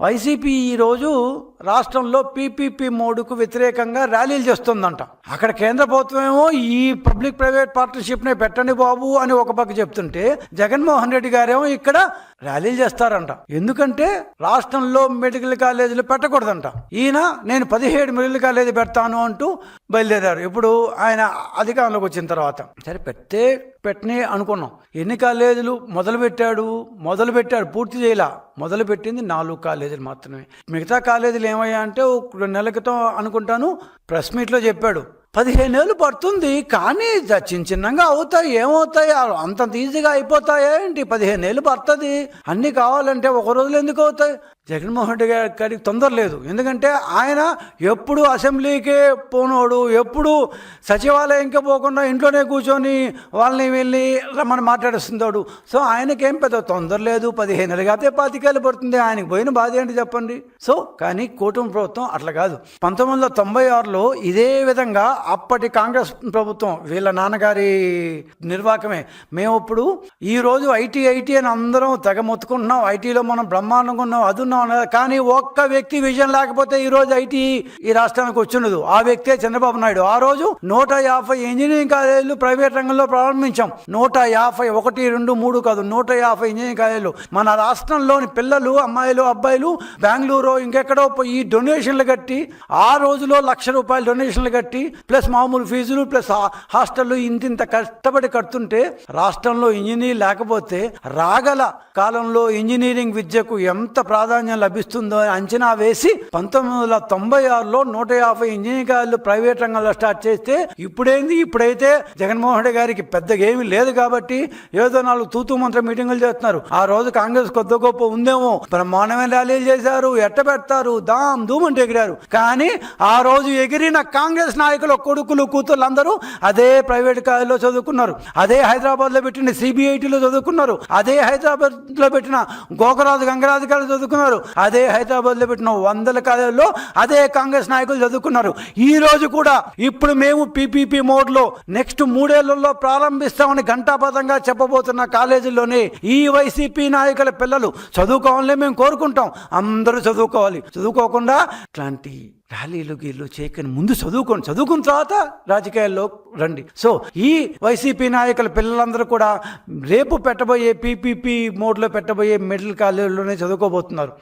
YCP ఈరోజు రాష్ట్రంలో PPP మోడుకు వ్యతిరేకంగా ర్యాలీలు చేస్తుందంట. అక్కడ కేంద్ర ప్రభుత్వం ఏమో ఈ పబ్లిక్ ప్రైవేట్ పార్ట్నర్షిప్నే పెట్టండి బాబు అని ఒక పక్క చెప్తుంటే, జగన్మోహన్ రెడ్డి గారేమో ఇక్కడ ర్యాలీలు చేస్తారంట. ఎందుకంటే రాష్ట్రంలో మెడికల్ కాలేజీలు పెట్టకూడదంట. ఈయన నేను 17 మెడికల్ కాలేజీ పెడతాను అంటూ బయలుదేరారు. ఇప్పుడు ఆయన అధికారంలోకి వచ్చిన తర్వాత సరే పెట్టని అనుకున్నాం. ఎన్ని కాలేజీలు మొదలుపెట్టాడు, పూర్తి చేయాల. మొదలుపెట్టింది 4 కాలేజీలు మాత్రమే. మిగతా కాలేజీలు ఏమయ్యా అంటే 2 నెలల క్రితం అనుకుంటాను ప్రెస్ మీట్లో చెప్పాడు 15 ఏళ్ళు పడుతుంది, కానీ చిన్నగా అవుతాయి. ఏమవుతాయి, అంత ఈజీగా అయిపోతాయా ఏంటి? 15 ఏళ్ళు పడుతుంది. అన్నీ కావాలంటే ఒక రోజులు ఎందుకు అవుతాయి? జగన్మోహన్ రెడ్డి గారికి తొందర లేదు. ఎందుకంటే ఆయన ఎప్పుడు అసెంబ్లీకే పోనోడు, ఎప్పుడు సచివాలయంకే పోకుండా ఇంట్లోనే కూర్చొని వాళ్ళని వీళ్ళని రమ్మని మాట్లాడిస్తుంటాడు. సో ఆయనకేం పెద్ద తొందర లేదు. 15 ఏళ్ళు కాతే 25 ఏళ్ళు పడుతుంది. ఆయనకి పోయిన బాధ ఏంటి చెప్పండి? సో కానీ కూటమి ప్రభుత్వం అట్లా కాదు. 1996లో ఇదే విధంగా అప్పటి కాంగ్రెస్ ప్రభుత్వం వీళ్ళ నాన్నగారి నిర్వాహకమే. మేము ఇప్పుడు ఈరోజు ఐటీ అని అందరం తెగ మొత్తుకుంటున్నాం. ఐటీలో మనం బ్రహ్మాండంగా ఉన్నాం, అది ఉన్నాం. కానీ ఒక్క వ్యక్తి విజన్ లేకపోతే ఈ రోజు ఐటీ ఈ రాష్ట్రానికి వచ్చినదు. ఆ వ్యక్తే చంద్రబాబు నాయుడు. ఆ రోజు 150 ఇంజనీరింగ్ కాలేజీలు ప్రైవేట్ రంగంలో ప్రారంభించాం. 150, 1, 2, 3 కాదు, 150 ఇంజనీరింగ్ కాలేజీలు. మన రాష్ట్రంలోని పిల్లలు, అమ్మాయిలు, అబ్బాయిలు బెంగళూరు ఇంకెక్కడో ఈ డొనేషన్లు కట్టి, ఆ రోజులో ₹1,00,000 డొనేషన్లు కట్టి ప్లస్ మామూలు ఫీజులు ప్లస్ హాస్టళ్ళు ఇంత కష్టపడి కడుతుంటే రాష్ట్రంలో ఇంజనీర్ లేకపోతే రాగల కాలంలో ఇంజనీరింగ్ విద్యకు ఎంత ప్రాధాన్యం లభిస్తుందో అంచనా వేసి 1996లో 150 ఇంజనీరింగ్ కాలేజీలు ప్రైవేట్ రంగంలో స్టార్ట్ చేస్తే ఇప్పుడైతే జగన్మోహన్ రెడ్డి గారికి పెద్దగా ఏమీ లేదు కాబట్టి ఏదో 4 తూతూ మంత్ర మీటింగులు చేస్తున్నారు. ఆ రోజు కాంగ్రెస్ కొద్ది గొప్ప ఉందేమో, బ్రహ్మాండమైన ర్యాలీలు చేశారు, ఎట్ట పెడతారు, దాం దూమంటే ఎగిరారు. కానీ ఆ రోజు ఎగిరిన కాంగ్రెస్ నాయకులు కొడుకులు కూతుర్లు అందరూ అదే ప్రైవేట్ కాలేజీలో చదువుకున్నారు. అదే హైదరాబాద్లో పెట్టిన సిబిఐటీలో చదువుకున్నారు. అదే హైదరాబాద్లో పెట్టిన గోకరాజు గంగరాజు కాలేజీ చదువుకున్నారు. అదే హైదరాబాద్లో పెట్టిన 100 కాలేజీల్లో అదే కాంగ్రెస్ నాయకులు చదువుకున్నారు. ఈ రోజు కూడా ఇప్పుడు మేము పీపీపీ మోడ్లో నెక్స్ట్ 3 ఏళ్లలో ప్రారంభిస్తామని ఘంటాపథంగా చెప్పబోతున్న కాలేజీల్లోనే ఈ వైసీపీ నాయకుల పిల్లలు చదువుకోవాలని మేము కోరుకుంటాం. అందరూ చదువుకోవాలి. చదువుకోకుండా ఇట్లాంటి ర్యాలీలు చేయకని ముందు చదువుకున్న తర్వాత రాజకీయాల్లో రండి. సో ఈ వైసీపీ నాయకుల పిల్లలందరూ కూడా రేపు పెట్టబోయే పీపీపీ మోడ్లో పెట్టబోయే మిడిల్ కాలేజీలోనే చదువుకోబోతున్నారు.